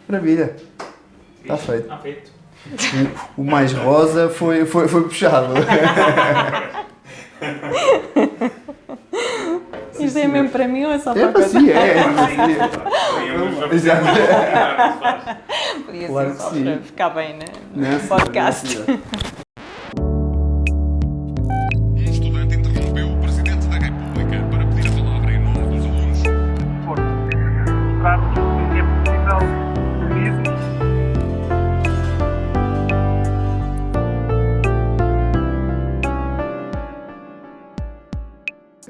Maravilha. Está feito. Está feito. O mais rosa foi puxado. Isto é mesmo para mim ou é só É para para si, é. Exato. Podia Claro ser que só sim. para ficar bem no Nessa, podcast. nessa. Um estudante interrompeu o Presidente da República para pedir a palavra em nome dos alunos. Mostrarmos o que é possível unidos.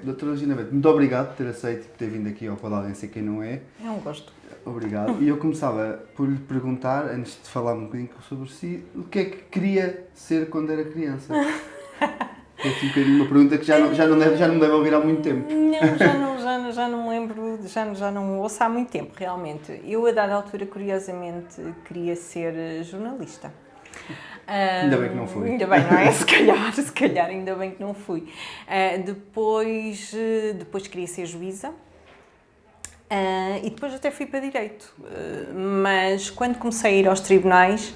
Doutora Regina Bento, muito obrigado por ter aceito e por ter vindo aqui ao Pode Alguém Ser Quem Não É. É um gosto. Obrigado. E eu começava por lhe perguntar, antes de falar um bocadinho sobre si, o que é que queria ser quando era criança? É assim um bocadinho uma pergunta que já não me deve ouvir há muito tempo. Não, já não me lembro, já não ouço há muito tempo, realmente. Eu, a dada altura, curiosamente, queria ser jornalista. Ainda bem que não fui. Ainda bem, não é? Se calhar ainda bem que não fui. Depois queria ser juíza. E depois até fui para Direito. Mas quando comecei a ir aos tribunais,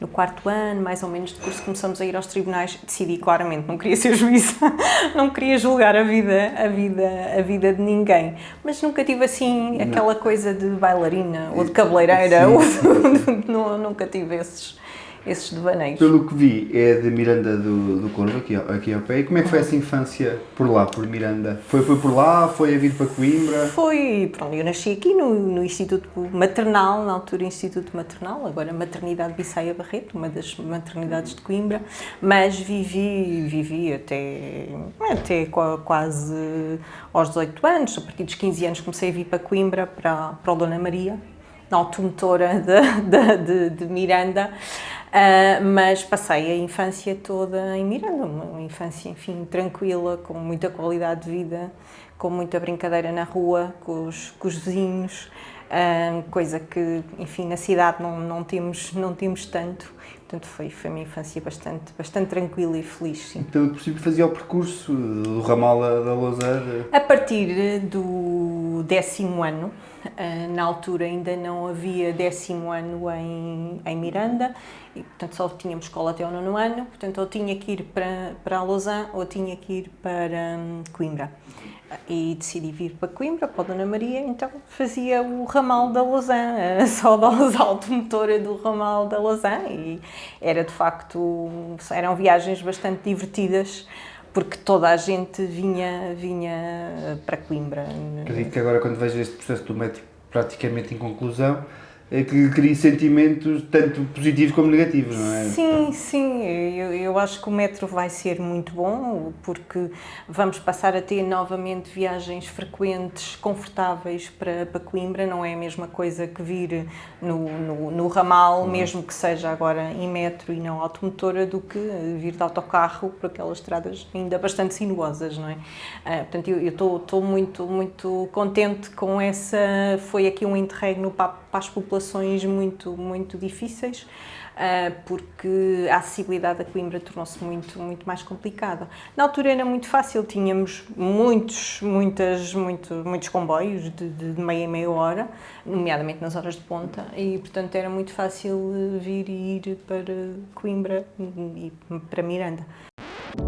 no 4º ano, mais ou menos, de curso, começamos a ir aos tribunais, decidi claramente, não queria ser juíza, não queria julgar a vida de ninguém. Mas nunca tive assim aquela coisa de bailarina ou de cabeleireira, nunca tive esses devaneios. Pelo que vi, é de Miranda do Corvo, aqui ao pé. E como é que foi essa infância por lá, por Miranda? Foi por lá? Foi a vir para Coimbra? Pronto, eu nasci aqui no Instituto Maternal, na altura Instituto Maternal, agora Maternidade Bissaia Barreto, uma das maternidades de Coimbra, mas vivi até quase aos 18 anos, a partir dos 15 anos comecei a vir para Coimbra, para o Dona Maria, na automotora de Miranda. Mas passei a infância toda em Miranda, uma infância, enfim, tranquila, com muita qualidade de vida, com muita brincadeira na rua, com os vizinhos, coisa que, enfim, na cidade não temos tanto. Portanto, foi uma infância bastante tranquila e feliz, sim. Pelo princípio fazia o percurso do ramal da Lousa. A partir do 10º ano, na altura ainda não havia 10º ano em Miranda, e portanto só tínhamos escola até ao 9º ano, portanto ou tinha que ir para a Lausanne ou tinha que ir para Coimbra. E decidi vir para Coimbra, para a Dona Maria, então fazia o ramal da Lausanne, só da automotora do ramal da Lausanne, e era de facto, eram viagens bastante divertidas, porque toda a gente vinha para Coimbra. Acredito que agora, quando vejo este processo do metro praticamente em conclusão, é que cria sentimentos tanto positivos como negativos, não é? Sim. Eu acho que o metro vai ser muito bom, porque vamos passar a ter novamente viagens frequentes, confortáveis para Coimbra. Não é a mesma coisa que vir no ramal, mesmo que seja agora em metro e não automotora, do que vir de autocarro por aquelas estradas ainda bastante sinuosas, não é? Portanto, eu estou muito contente com essa. Foi aqui um interregno para as populações muito difíceis, porque a acessibilidade a Coimbra tornou-se muito mais complicada. Na altura era muito fácil, tínhamos muitos comboios de meia hora, nomeadamente nas horas de ponta, e portanto era muito fácil vir e ir para Coimbra e para Miranda.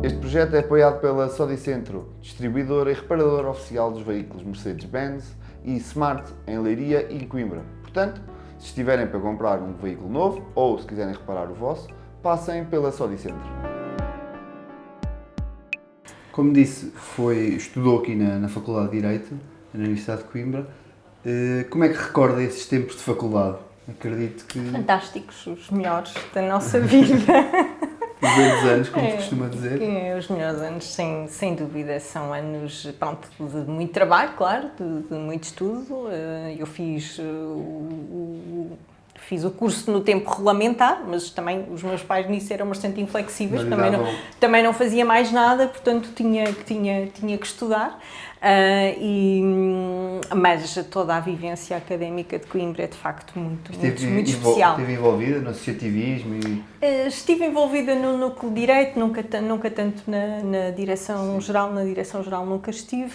Este projeto é apoiado pela Sodicentro, distribuidora e reparadora oficial dos veículos Mercedes-Benz e Smart em Leiria e em Coimbra. Portanto, se estiverem para comprar um veículo novo ou se quiserem reparar o vosso, passem pela Sodicentro. Como disse, estudou aqui na Faculdade de Direito, na Universidade de Coimbra. Como é que recorda esses tempos de faculdade? Acredito que... Fantásticos, os melhores da nossa vida. Os grandes anos, como se costuma dizer. Os melhores anos, sem dúvida, são anos, pronto, de muito trabalho, claro, de muito estudo. Eu fiz o curso no tempo regulamentar, mas também os meus pais nisso eram bastante inflexíveis, também não fazia mais nada, portanto tinha que estudar. Mas toda a vivência académica de Coimbra é de facto muito especial. Esteve envolvida no associativismo? Estive envolvida no núcleo de Direito, nunca tanto na direção geral, nunca estive.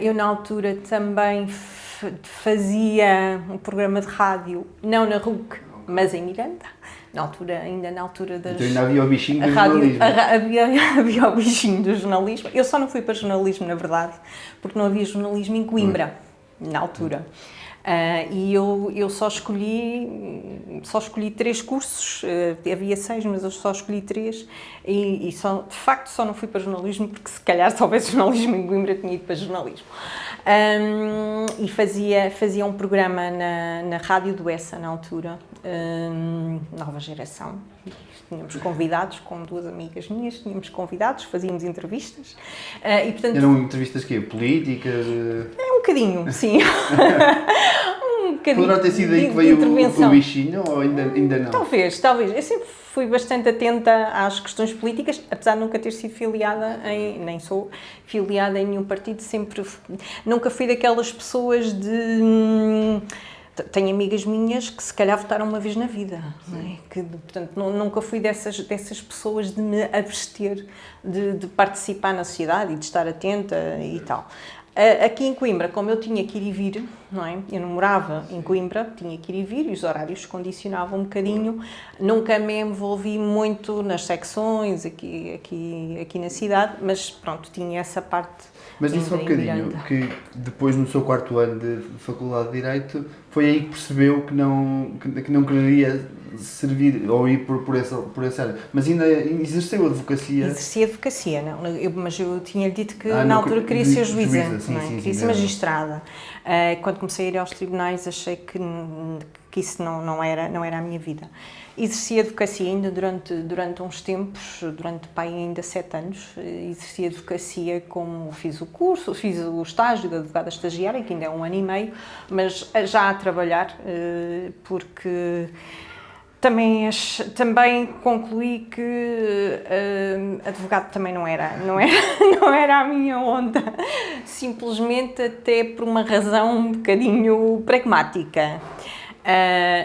Eu na altura também fazia um programa de rádio, não na RUC, mas em Miranda, ainda na altura das... Então ainda havia o bichinho do rádio, jornalismo. havia o bichinho do jornalismo. Eu só não fui para jornalismo, na verdade, porque não havia jornalismo em Coimbra, na altura. E eu só escolhi 3 cursos, havia 6, mas eu só escolhi 3 e de facto só não fui para jornalismo porque se calhar se houvesse jornalismo em Coimbra tinha ido para jornalismo. E fazia um programa na Rádio do Essa na altura, Nova Geração. Tínhamos convidados, com 2 amigas minhas, fazíamos entrevistas. E, portanto, Eram entrevistas quê? Políticas? um bocadinho, sim. um bocadinho. Poderá ter sido aí de que veio o intervenção. bichinho ou ainda não? Talvez. Eu sempre fui bastante atenta às questões políticas, apesar de nunca ter sido nem sou filiada em nenhum partido, nunca fui daquelas pessoas de... Tenho amigas minhas que se calhar votaram uma vez na vida, não é? Portanto, nunca fui dessas pessoas de me abster de participar na sociedade e de estar atenta e tal. Aqui em Coimbra, como eu tinha que ir e vir, não é? Eu não morava em Coimbra, tinha que ir e vir e os horários condicionavam um bocadinho. Nunca me envolvi muito nas secções aqui na cidade, mas pronto, tinha essa parte. Mas disse um bocadinho que depois no seu 4º ano de Faculdade de Direito foi aí que percebeu que não queria servir ou ir por essa área. Mas ainda exerceu a advocacia? Exerci a advocacia, não. Mas eu tinha-lhe dito que na altura queria ser juíza, não é? Queria ser magistrada. Quando comecei a ir aos tribunais achei que isso não era a minha vida. Exerci a advocacia ainda durante uns tempos, durante ainda 7 anos, exerci a advocacia como fiz o estágio de advogada estagiária, que ainda é 1 ano e meio, mas já a trabalhar, porque também concluí que advogado também não era a minha onda, simplesmente até por uma razão um bocadinho pragmática.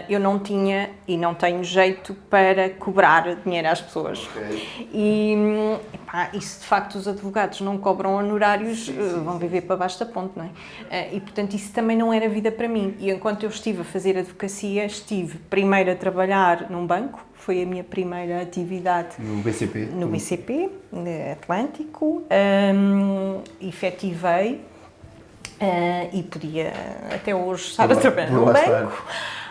Eu não tinha e não tenho jeito para cobrar dinheiro às pessoas. Okay. E se de facto os advogados não cobram honorários, vão viver para baixo da ponte, não é? E portanto isso também não era vida para mim. E enquanto eu estive a fazer advocacia, estive primeiro a trabalhar num banco, foi a minha primeira atividade. No BCP? No BCP, Atlântico, efetivei. E podia até hoje estar a trabalhar no banco,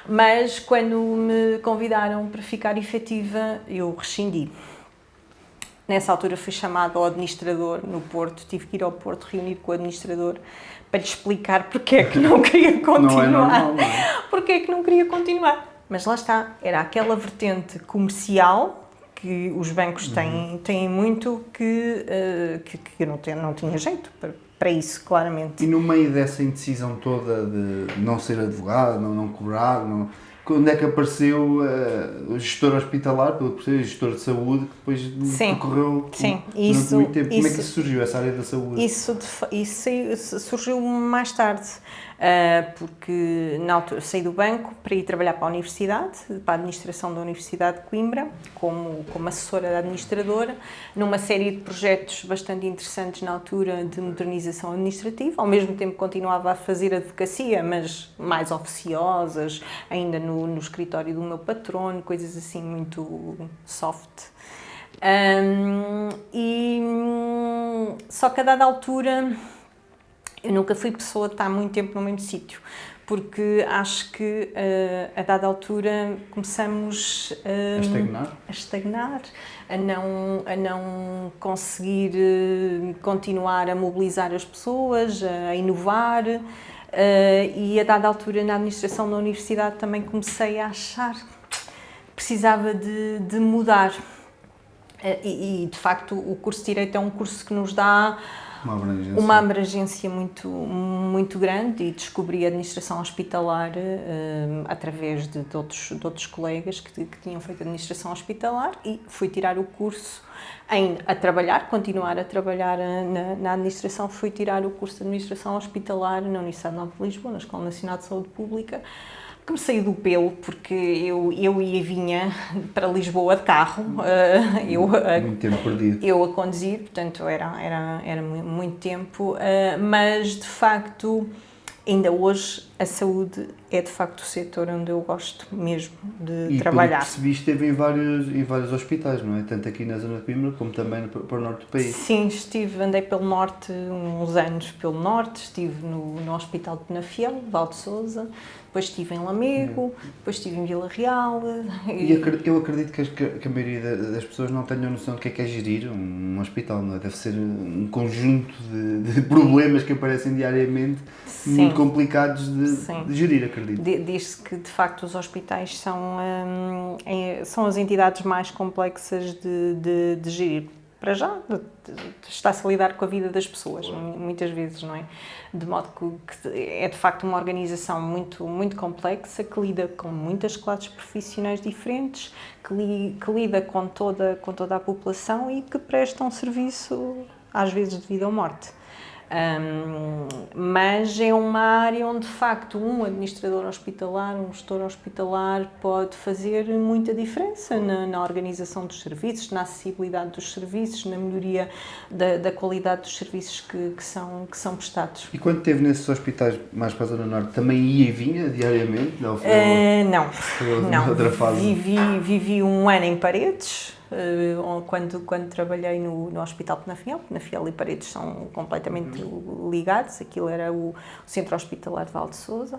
mas quando me convidaram para ficar efetiva, eu rescindi. Nessa altura fui chamada ao administrador no Porto, tive que ir ao Porto reunir com o administrador para lhe explicar porque é que não queria continuar. Não é normal, não é? Porque é que não queria continuar. Mas lá está, era aquela vertente comercial que os bancos têm muito que eu não tinha jeito para isso, claramente. E no meio dessa indecisão toda de não ser advogado, não cobrar, quando é que apareceu o gestor hospitalar, pelo que percebi, o gestor de saúde, que depois percorreu durante muito tempo? Como é que surgiu essa área da saúde? Isso surgiu mais tarde, porque na altura saí do banco para ir trabalhar para a universidade, para a administração da Universidade de Coimbra, como assessora da administradora, numa série de projetos bastante interessantes na altura de modernização administrativa. Ao mesmo tempo continuava a fazer advocacia, mas mais oficiosas, ainda no escritório do meu patrono, coisas assim muito soft. Só que a dada altura eu nunca fui pessoa de estar muito tempo no mesmo sítio, porque acho que a dada altura começamos a estagnar, a não conseguir continuar a mobilizar as pessoas, a inovar. E a dada altura na administração da universidade também comecei a achar que precisava de mudar. E de facto o curso de Direito é um curso que nos dá uma abrangência muito, muito grande, e descobri a administração hospitalar através de outros colegas que tinham feito administração hospitalar, e fui tirar o curso continuar a trabalhar na administração. Fui tirar o curso de administração hospitalar na Universidade Nova de Lisboa, na Escola Nacional de Saúde Pública. Comecei do pelo, porque eu ia e vinha para Lisboa de carro, muito tempo perdido. Eu a conduzir, portanto era muito tempo, mas de facto Ainda hoje, a saúde é de facto o setor onde eu gosto mesmo de E trabalhar. pelo que percebi, esteve em vários hospitais, não é? Tanto aqui na zona de Coimbra como também para o norte do país. Sim, andei pelo norte, uns anos pelo norte, estive no Hospital de Penafiel, Val de Sousa, depois estive em Lamego, depois estive em Vila Real. E eu acredito que a maioria das pessoas não tenham noção do que é gerir um hospital, não é? Deve ser um conjunto de problemas que aparecem diariamente, Sim. muito complicados Sim. de gerir, acredito. Diz-se que, de facto, os hospitais são as entidades mais complexas de gerir. Para já, está-se a lidar com a vida das pessoas, muitas vezes, não é? De modo que é, de facto, uma organização muito, muito complexa, que lida com muitas classes profissionais diferentes, que lida com toda a população e que presta um serviço, às vezes, de vida ou morte. Mas é uma área onde, de facto, um administrador hospitalar, um gestor hospitalar pode fazer muita diferença na organização dos serviços, na acessibilidade dos serviços, na melhoria da qualidade dos serviços que são prestados. E quando esteve nesses hospitais mais para a Zona Norte, também ia e vinha diariamente? Não, Não. outra fase. Vivi um ano em Paredes, quando trabalhei no Hospital Penafiel. Penafiel e Paredes são completamente ligados, aquilo era o Centro Hospitalar de Val de Sousa,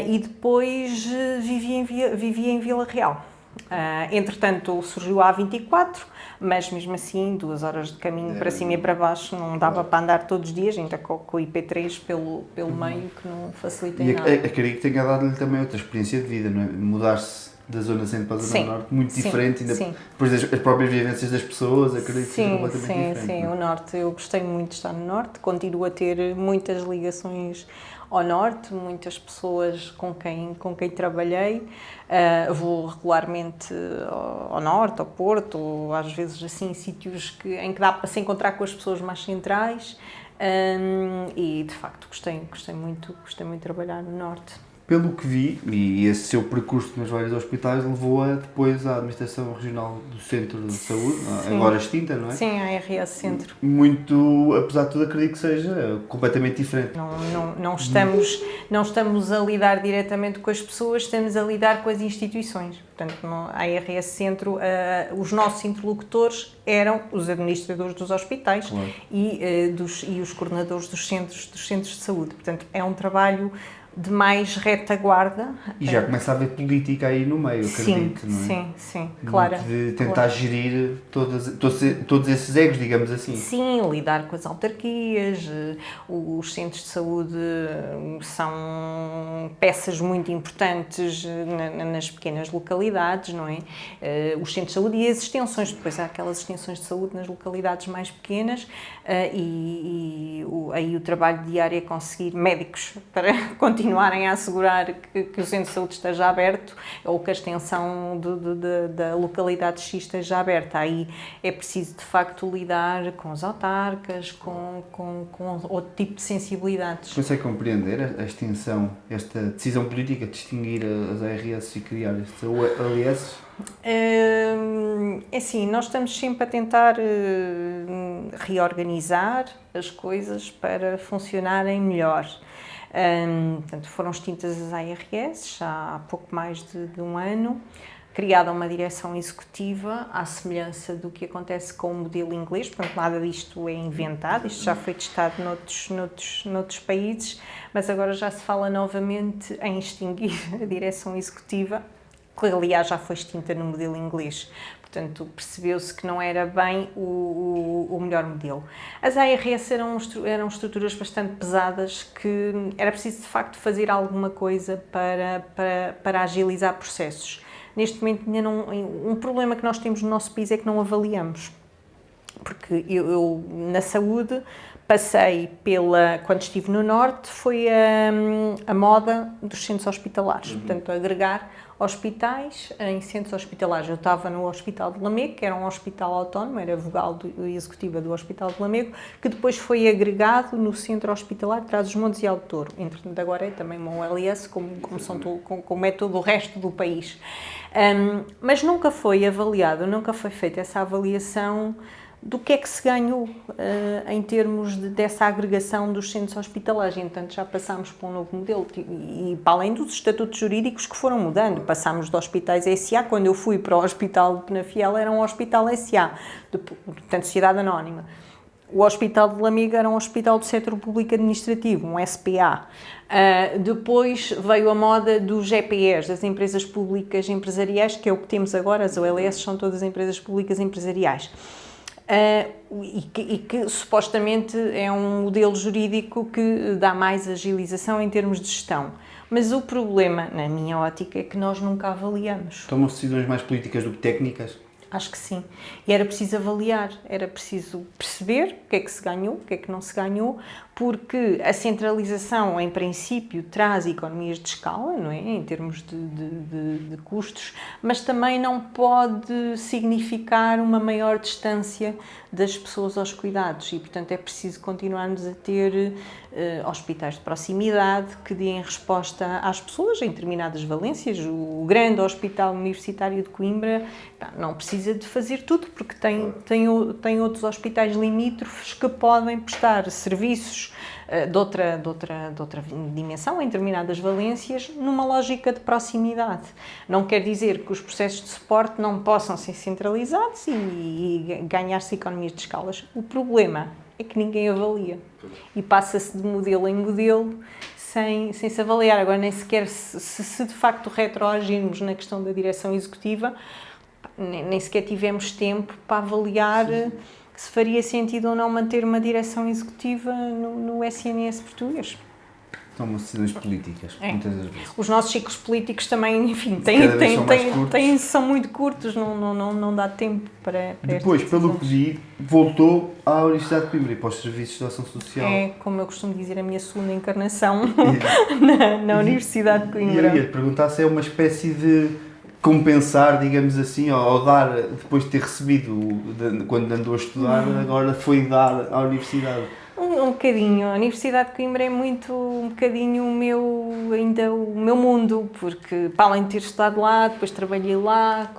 e depois vivi em Vila Real. Entretanto, surgiu a A24, mas mesmo assim, 2 horas de caminho para cima e para baixo, não dava para andar todos os dias, ainda com o IP3 pelo meio, que não facilita em nada. E acredito que tenha dado-lhe também outra experiência de vida, não é? Mudar-se da Zona Centro para a Zona Norte, muito diferente, ainda depois das próprias vivências das pessoas, acredito que seja completamente diferente. Sim, o Norte, eu gostei muito de estar no Norte, continuo a ter muitas ligações ao Norte, muitas pessoas com quem trabalhei, vou regularmente ao Norte, ao Porto, ou às vezes assim, sítios em que dá para se encontrar com as pessoas mais centrais, e de facto gostei muito de trabalhar no Norte. Pelo que vi, e esse seu percurso nos vários hospitais levou-a depois à Administração Regional do Centro de Saúde, Sim. agora extinta, não é? Sim, a RS Centro. Muito, apesar de tudo, acredito que seja completamente diferente. Não estamos a lidar diretamente com as pessoas, estamos a lidar com as instituições. Portanto, a RS Centro, os nossos interlocutores eram os administradores dos hospitais, Claro. e os coordenadores dos centros de saúde. Portanto, é um trabalho de mais retaguarda. E já começa a haver política aí no meio, acredito, não é? Sim, claro. De tentar gerir todos esses egos, digamos assim. Sim, lidar com as autarquias, os centros de saúde são peças muito importantes nas pequenas localidades, não é? Os centros de saúde e as extensões, depois há aquelas extensões de saúde nas localidades mais pequenas, aí o trabalho diário é conseguir médicos para continuarem a assegurar que o centro de saúde esteja aberto ou que a extensão da localidade X esteja aberta. Aí é preciso, de facto, lidar com os autarcas, com outro tipo de sensibilidades. Consegue compreender a extinção, esta decisão política de distinguir as ARS e criar estes ALS? É assim, nós estamos sempre a tentar reorganizar as coisas para funcionarem melhor. Portanto, foram extintas as ARS há pouco mais de um ano, criada uma direção executiva à semelhança do que acontece com o modelo inglês. Portanto, nada disto é inventado, isto já foi testado noutros países, mas agora já se fala novamente em extinguir a direção executiva, que aliás já foi extinta no modelo inglês. Portanto, percebeu-se que não era bem o melhor modelo. As ARS eram estruturas bastante pesadas, que era preciso, de facto, fazer alguma coisa para agilizar processos. Neste momento, um problema que nós temos no nosso país é que não avaliamos. Porque eu na saúde, passei quando estive no Norte, foi a moda dos centros hospitalares. Portanto, agregar hospitais em centros hospitalares. Eu estava no Hospital de Lamego, que era um hospital autónomo, era vogal executiva do Hospital de Lamego, que depois foi agregado no Centro Hospitalar de Trás-os-Montes e Alto Douro. Entretanto, agora é também uma OLS, como é todo o resto do país. Mas nunca foi avaliado, nunca foi feita essa avaliação do que é que se ganhou em termos dessa agregação dos centros hospitalares. Entretanto, já passámos para um novo modelo e para além dos estatutos jurídicos que foram mudando, passámos de hospitais SA. Quando eu fui para o Hospital de Penafiel era um Hospital SA, portanto, Sociedade Anónima. O Hospital de Lamego era um hospital do setor público administrativo, um SPA. Depois veio a moda dos GPEs, das empresas públicas empresariais, que é o que temos agora. As OLS são todas empresas públicas empresariais. E que supostamente é um modelo jurídico que dá mais agilização em termos de gestão. Mas o problema, na minha ótica, é que nós nunca avaliamos. Tomam-se decisões mais políticas do que técnicas? Acho que sim. E era preciso avaliar, era preciso perceber o que é que se ganhou, o que é que não se ganhou, porque a centralização, em princípio, traz economias de escala, não é? Em termos de custos, mas também não pode significar uma maior distância das pessoas aos cuidados e, portanto, é preciso continuarmos a ter hospitais de proximidade que deem resposta às pessoas em determinadas valências. O grande Hospital Universitário de Coimbra não precisa de fazer tudo, porque tem outros hospitais limítrofes que podem prestar serviços de outra dimensão, em determinadas valências, numa lógica de proximidade. Não quer dizer que os processos de suporte não possam ser centralizados e ganhar-se economias de escalas. O problema é que ninguém avalia e passa-se de modelo em modelo sem se avaliar. Agora, nem sequer se de facto retroagirmos na questão da direção executiva, nem sequer tivemos tempo para avaliar se faria sentido ou não manter uma direção executiva no SNS português. Tomam decisões políticas, muitas das vezes. Os nossos ciclos políticos também, enfim, são muito curtos, não dá tempo para depois, pelo que vi, voltou à Universidade de Coimbra e para os serviços de ação social. É, como eu costumo dizer, a minha segunda encarnação na Universidade de Coimbra. E eu ia perguntar se é uma espécie de compensar, digamos assim, ou dar, depois de ter recebido, quando andou a estudar, agora foi dar à universidade. Um bocadinho. A Universidade de Coimbra é um bocadinho o meu mundo, porque para além de ter estudado lá, depois trabalhei lá,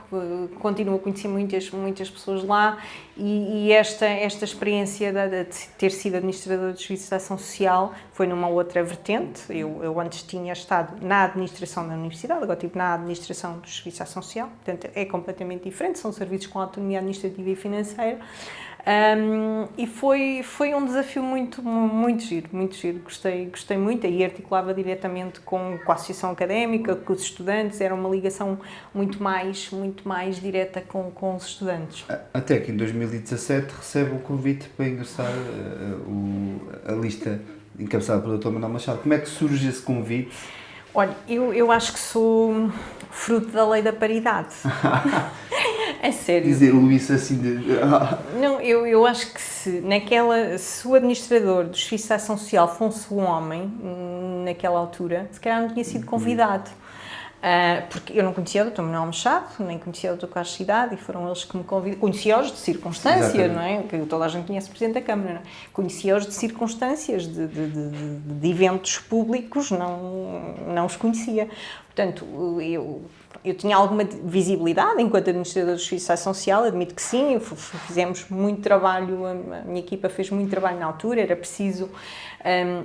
continuo a conhecer muitas pessoas lá e esta experiência de ter sido administradora de serviços de ação social foi numa outra vertente. Eu antes tinha estado na administração da universidade, agora estive na administração dos serviços de ação social, portanto é completamente diferente, são serviços com autonomia administrativa e financeira. E foi um desafio muito giro, gostei muito, aí articulava diretamente com a associação académica, com os estudantes, era uma ligação muito mais direta com os estudantes. Até que em 2017 recebe o convite para ingressar a lista encabeçada pelo Dr. Manuel Machado. Como é que surge esse convite? Olha, eu acho que sou fruto da lei da paridade. É sério. Dizer-o isso assim de... Não, eu acho que se o administrador do Serviço de Ação Social fosse um homem, naquela altura, se calhar não tinha sido convidado. Porque eu não conhecia o Dr. Manuel Machado, nem conhecia o Dr. Carlos Cidade, e foram eles que me convidaram. Conhecia-os de circunstância, exatamente. Não é? Que toda a gente conhece o Presidente da Câmara, não é? Conhecia-os de circunstâncias, de eventos públicos, não os conhecia. Portanto, eu tinha alguma visibilidade enquanto administradora do Serviço de Ação Social, admito que sim, fizemos muito trabalho, a minha equipa fez muito trabalho na altura, era preciso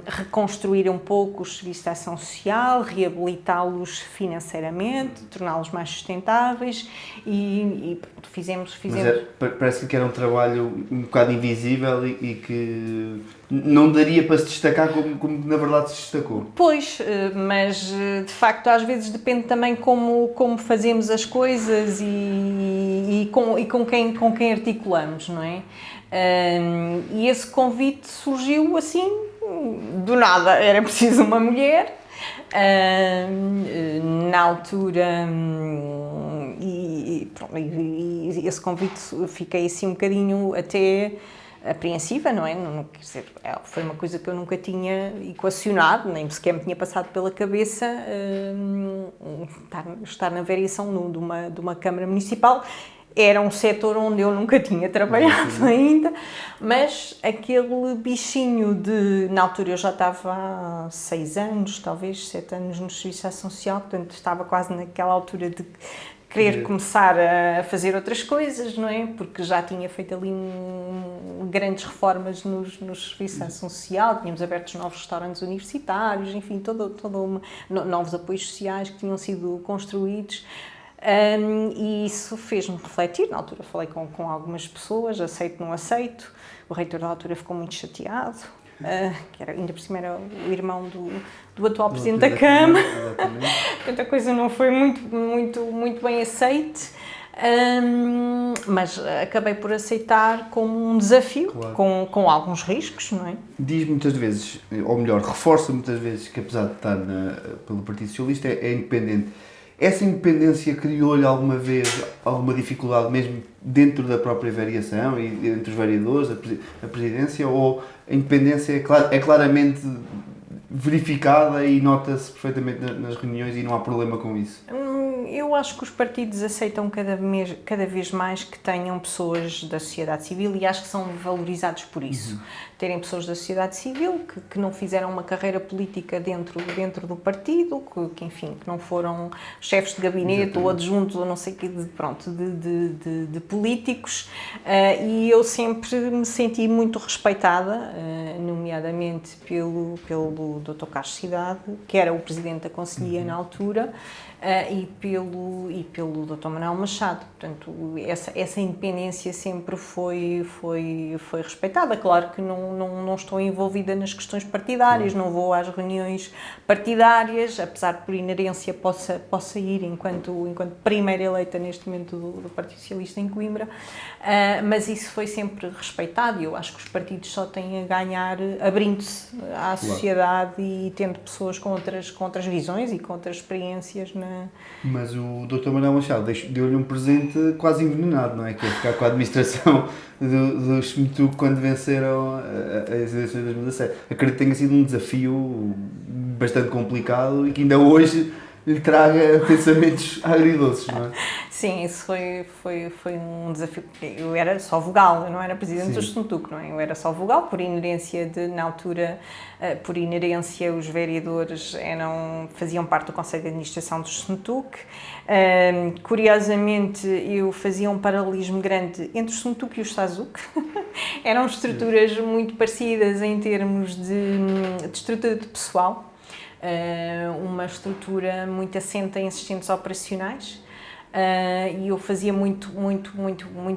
reconstruir um pouco os serviços de ação social, reabilitá-los financeiramente, torná-los mais sustentáveis e fizemos... Mas parece que era um trabalho um bocado invisível e que não daria para se destacar como na verdade se destacou. Pois, mas de facto às vezes depende também como fazemos as coisas e com quem articulamos, não é? E esse convite surgiu assim, do nada, era preciso uma mulher, na altura, e esse convite fiquei assim um bocadinho até apreensiva, não é? Não, quer dizer, foi uma coisa que eu nunca tinha equacionado, nem sequer me tinha passado pela cabeça estar na variação de uma Câmara Municipal. Era um setor onde eu nunca tinha trabalhado ainda, mas aquele bichinho na altura eu já estava há 6 anos, talvez 7 anos no Serviço de Ação Social, portanto estava quase naquela altura de querer começar a fazer outras coisas, não é? Porque já tinha feito ali grandes reformas nos serviços de ação social, tínhamos aberto novos restaurantes universitários, enfim, novos apoios sociais que tinham sido construídos. E isso fez-me refletir. Na altura falei com algumas pessoas, aceito, não aceito. O reitor da altura ficou muito chateado, que ainda por cima era o irmão do atual Presidente da Câmara. Portanto, a coisa não foi muito bem aceite. Mas acabei por aceitar como um desafio, claro, com alguns riscos, não é? Diz muitas vezes, ou melhor, reforça muitas vezes que apesar de estar pelo Partido Socialista é independente. Essa independência criou-lhe alguma vez alguma dificuldade mesmo dentro da própria variação e entre os vereadores, a presidência, ou a independência é claramente verificada e nota-se perfeitamente nas reuniões e não há problema com isso? Eu acho que os partidos aceitam cada vez mais que tenham pessoas da sociedade civil e acho que são valorizados por isso. Terem pessoas da sociedade civil que não fizeram uma carreira política dentro do partido, que não foram chefes de gabinete, exatamente, ou adjuntos ou não sei o que, de políticos, e eu sempre me senti muito respeitada, nomeadamente pelo Dr. Carlos Cidade, que era o Presidente da Conselhia na altura, e pelo Dr. Manuel Machado. Portanto, essa independência sempre foi respeitada. Claro que não estou envolvida nas questões partidárias, não vou às reuniões partidárias, apesar de por inerência possa ir enquanto primeira eleita neste momento do Partido Socialista em Coimbra, mas isso foi sempre respeitado e eu acho que os partidos só têm a ganhar abrindo-se à sociedade e tendo pessoas com outras visões e com outras experiências. Mas o Dr. Manuel Machado deu-lhe um presente quase envenenado, não é? Que é ficar com a administração do SMTUC quando venceram as eleições de 2017. Acredito que tenha sido um desafio bastante complicado e que ainda hoje lhe traga pensamentos agridoces, não é? Sim, isso foi um desafio. Eu era só vogal, eu não era presidente do SMTUC, não é? Eu era só vogal, por inerência na altura, os vereadores faziam parte do Conselho de Administração do SMTUC. Curiosamente, eu fazia um paralelismo grande entre o SMTUC e o SAZUC. Eram estruturas muito parecidas em termos de estrutura de pessoal. Uma estrutura muito assente em assistentes operacionais, e eu fazia muito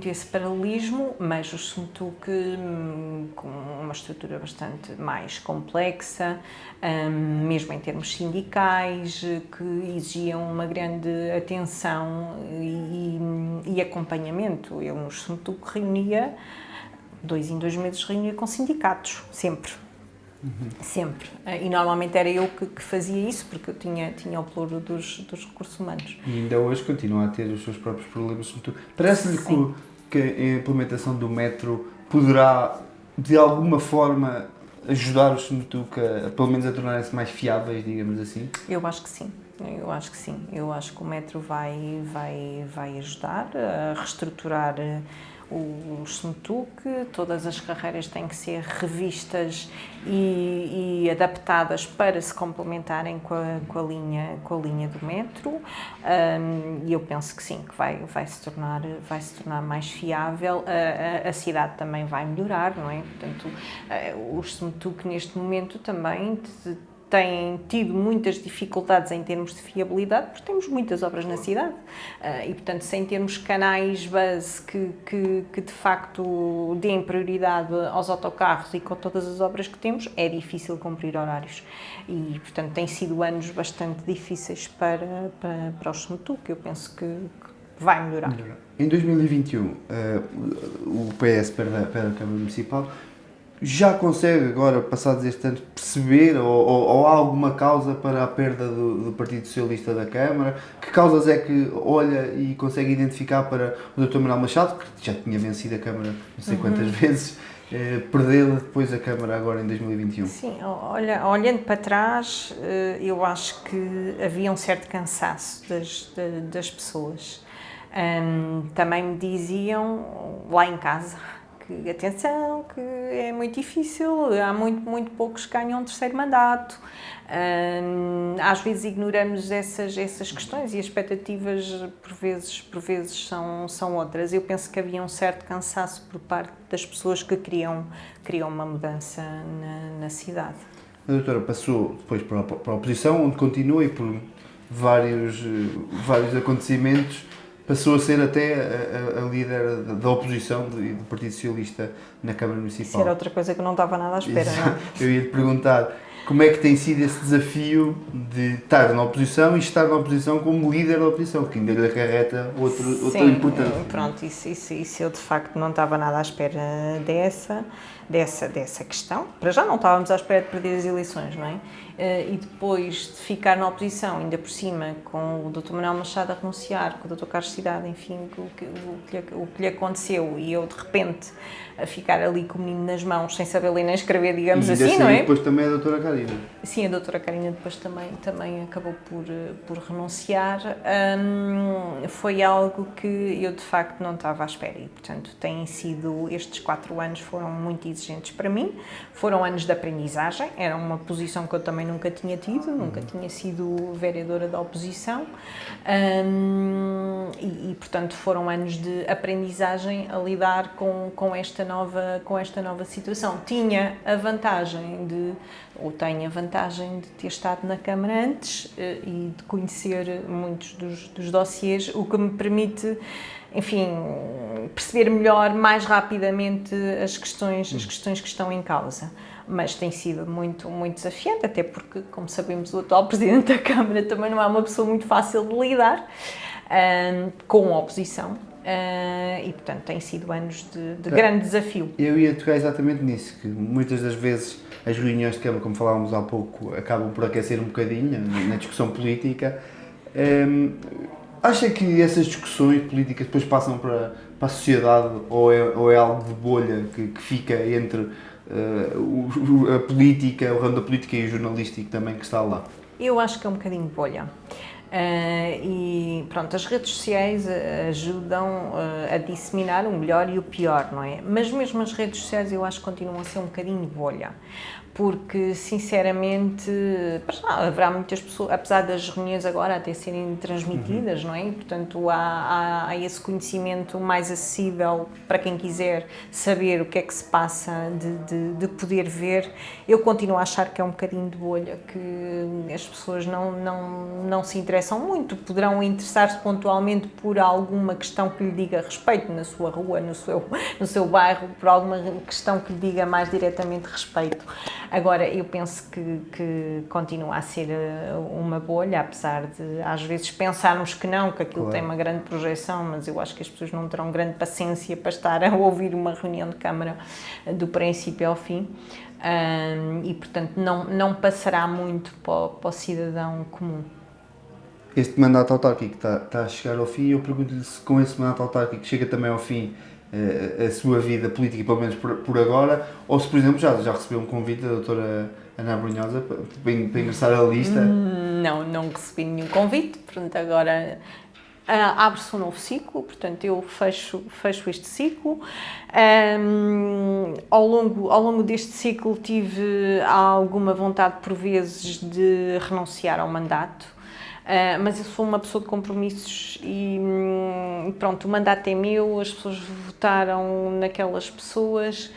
esse paralelismo, mas o SMTUC com uma estrutura bastante mais complexa, mesmo em termos sindicais, que exigiam uma grande atenção e acompanhamento. Eu no SMTUC reunia, 2 em 2 meses reunia com sindicatos, sempre. Sempre. E normalmente era eu que fazia isso, porque eu tinha o pluro dos recursos humanos. E ainda hoje continua a ter os seus próprios problemas. Parece-lhe que a implementação do metro poderá, de alguma forma, ajudar os SMTUC pelo menos a tornarem-se mais fiáveis, digamos assim? Eu acho que sim. Eu acho que o metro vai ajudar a reestruturar o SMTUC. Todas as carreiras têm que ser revistas e adaptadas para se complementarem com a linha do metro, e eu penso que sim, que vai se tornar mais fiável. A cidade também vai melhorar, não é? Portanto, o SMTUC neste momento também têm tido muitas dificuldades em termos de fiabilidade, porque temos muitas obras na cidade, e portanto sem termos canais base que de facto deem prioridade aos autocarros e com todas as obras que temos, é difícil cumprir horários e portanto têm sido anos bastante difíceis para o SMTUC, que eu penso que vai melhorar. Em 2021 o PS perde a Câmara Municipal. Já consegue agora, passados estes anos, perceber ou há alguma causa para a perda do Partido Socialista da Câmara? Que causas é que olha e consegue identificar para o Dr. Manuel Machado, que já tinha vencido a Câmara não sei quantas vezes, perder depois a Câmara agora em 2021? Sim, olhando para trás, eu acho que havia um certo cansaço das pessoas. Também me diziam lá em casa, que atenção, que é muito difícil, há muito poucos que ganham um terceiro mandato. Às vezes ignoramos essas questões e as expectativas por vezes são outras. Eu penso que havia um certo cansaço por parte das pessoas que queriam uma mudança na cidade. A doutora passou depois para a oposição, onde continua e por vários acontecimentos passou a ser até a líder da oposição e do Partido Socialista na Câmara Municipal. Isso era outra coisa que eu não estava nada à espera, não? Eu ia lhe perguntar como é que tem sido esse desafio de estar na oposição e estar na oposição como líder da oposição, que ainda lhe acarreta outra importância. Pronto, isso eu de facto não estava nada à espera dessa questão. Para já não estávamos à espera de perder as eleições, não é? E depois de ficar na oposição, ainda por cima, com o Dr. Manuel Machado a renunciar, com o Dr. Carlos Cidade, enfim, o que lhe aconteceu, e eu de repente a ficar ali com o menino nas mãos, sem saber ler nem escrever, digamos assim, não é? E depois também a doutora Karina. Sim, a doutora Karina depois também acabou por renunciar. Foi algo que eu de facto não estava à espera e, portanto, estes 4 anos foram muito exigentes para mim, foram anos de aprendizagem, era uma posição que eu também nunca tinha tido, nunca tinha sido vereadora da oposição e, portanto, foram anos de aprendizagem a lidar com esta nova situação. Tenho a vantagem de ter estado na Câmara antes e de conhecer muitos dos dossiês, o que me permite, enfim, perceber melhor, mais rapidamente as questões que estão em causa. Mas tem sido muito desafiante, até porque, como sabemos, o atual Presidente da Câmara também não é uma pessoa muito fácil de lidar com a oposição. E, portanto, tem sido anos de grande desafio. Eu ia tocar exatamente nisso, que muitas das vezes as reuniões de Câmara, como falávamos há pouco, acabam por aquecer um bocadinho na discussão política. Acha que essas discussões políticas depois passam para a sociedade ou é algo de bolha que fica entre a política, o ramo da política e o jornalístico também que está lá? Eu acho que é um bocadinho de bolha. E pronto, as redes sociais ajudam a disseminar o melhor e o pior, não é? Mas mesmo as redes sociais eu acho que continuam a ser um bocadinho de bolha, porque sinceramente haverá muitas pessoas, apesar das reuniões agora até serem transmitidas, não é? E, portanto há esse conhecimento mais acessível para quem quiser saber o que é que se passa, de poder ver. Eu continuo a achar que é um bocadinho de bolha, que as pessoas não se interessam muito, poderão interessar-se pontualmente por alguma questão que lhe diga respeito na sua rua, no seu bairro, por alguma questão que lhe diga mais diretamente respeito. Agora, eu penso que continua a ser uma bolha, apesar de às vezes pensarmos que aquilo tem uma grande projeção, mas eu acho que as pessoas não terão grande paciência para estar a ouvir uma reunião de Câmara do princípio ao fim. E, portanto, não passará muito para o cidadão comum. Este mandato autárquico está a chegar ao fim e eu pergunto-lhe se com esse mandato autárquico chega também ao fim a sua vida política, pelo menos por agora, ou se, por exemplo, já recebeu um convite da doutora Ana Abrunhosa para ingressar à lista? Não recebi nenhum convite, portanto agora abre-se um novo ciclo, portanto eu fecho este ciclo. Ao longo deste ciclo tive alguma vontade por vezes de renunciar ao mandato. Mas eu sou uma pessoa de compromissos e pronto, o mandato é meu, as pessoas votaram naquelas pessoas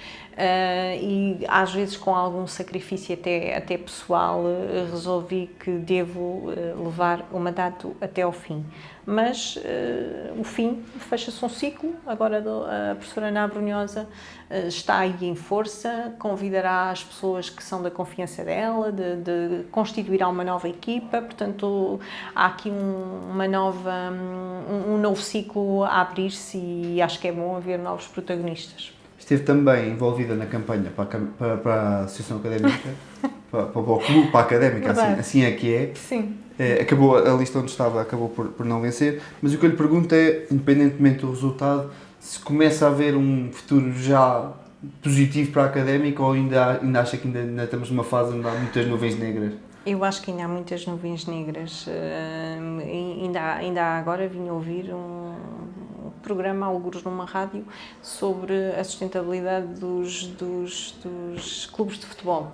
e às vezes com algum sacrifício até pessoal resolvi que devo levar o mandato até ao fim. Mas o fim, fecha-se um ciclo, agora a professora Ana Abrunhosa está aí em força, convidará as pessoas que são da confiança dela, constituirá uma nova equipa, portanto há aqui um novo ciclo a abrir-se e acho que é bom haver novos protagonistas. Esteve também envolvida na campanha para a Associação Académica, para o Clube, para a Académica, assim é que é. Sim. Acabou, a lista onde estava acabou por não vencer, mas o que eu lhe pergunto é, independentemente do resultado, se começa a haver um futuro já positivo para a Académica ou ainda acha que ainda estamos numa fase onde há muitas nuvens negras? Eu acho que ainda há muitas nuvens negras. Ainda agora vim ouvir programa, algures numa rádio, sobre a sustentabilidade dos clubes de futebol.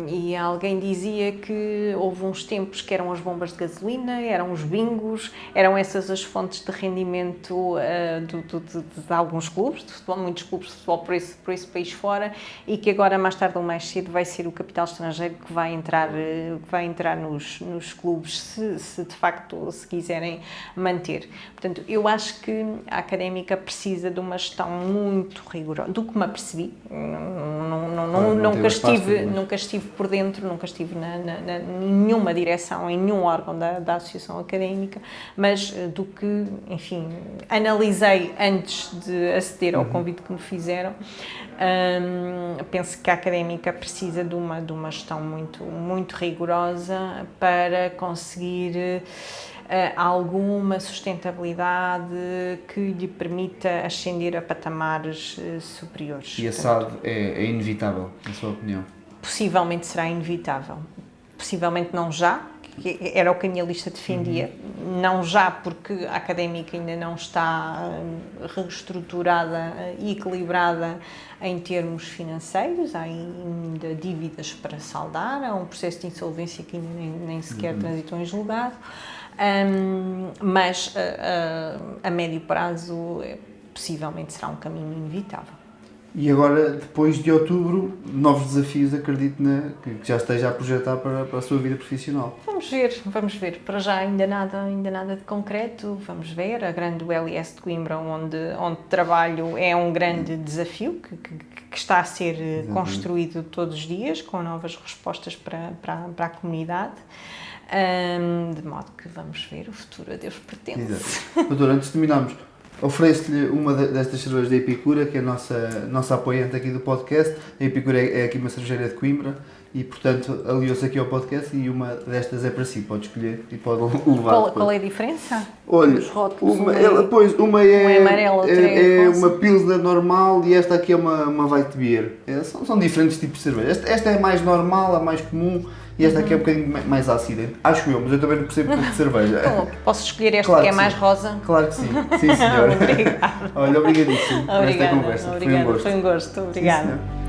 E alguém dizia que houve uns tempos que eram as bombas de gasolina, eram os bingos, eram essas as fontes de rendimento de alguns clubes de futebol, muitos clubes de futebol por esse país fora, e que agora, mais tarde ou mais cedo, vai ser o capital estrangeiro que vai entrar nos clubes, se de facto se quiserem manter. Portanto, eu acho que a Académica precisa de uma gestão muito rigorosa, do que me apercebi. Nunca estive por dentro, nunca estive em nenhuma direção, em nenhum órgão da Associação Académica, mas do que, enfim, analisei antes de aceder ao convite que me fizeram, penso que a Académica precisa de uma gestão muito rigorosa para conseguir alguma sustentabilidade que lhe permita ascender a patamares superiores. E a SAD é inevitável, na sua opinião? Possivelmente será inevitável. Possivelmente não já, que era o que a minha lista defendia. Não já, porque a Académica ainda não está reestruturada e equilibrada em termos financeiros, há ainda dívidas para saldar, há um processo de insolvência que ainda nem sequer transitou em julgado. Mas a médio prazo possivelmente será um caminho inevitável. E agora, depois de outubro, novos desafios, acredito que já esteja a projetar para a sua vida profissional. Vamos ver. Para já ainda nada de concreto, vamos ver. A grande ULS de Coimbra, onde trabalho, é um grande desafio que está a ser construído todos os dias, com novas respostas para a comunidade. De modo que vamos ver, o futuro a Deus pertence. Exato. Doutor, antes de terminarmos, ofereço-lhe uma destas cervejas da Epicura, que é a nossa apoiante aqui do podcast. A Epicura é aqui uma cervejeira de Coimbra e, portanto, aliou-se aqui ao podcast e uma destas é para si. Pode escolher e pode levar. Qual é a diferença? Olha, os rótulos, uma é amarela, outra é rosa. uma Pilsner normal e esta aqui é uma White Beer. São diferentes tipos de cerveja. Esta é mais normal, a mais comum. E esta aqui é um bocadinho mais ácida, acho eu, mas eu também não percebo muito de cerveja. Então, posso escolher esta Claro que é que mais sim. rosa? Claro que sim, sim senhora. Obrigada. Olha, obrigadíssimo por esta conversa. Obrigada, foi um gosto. Obrigada. Sim, senhor.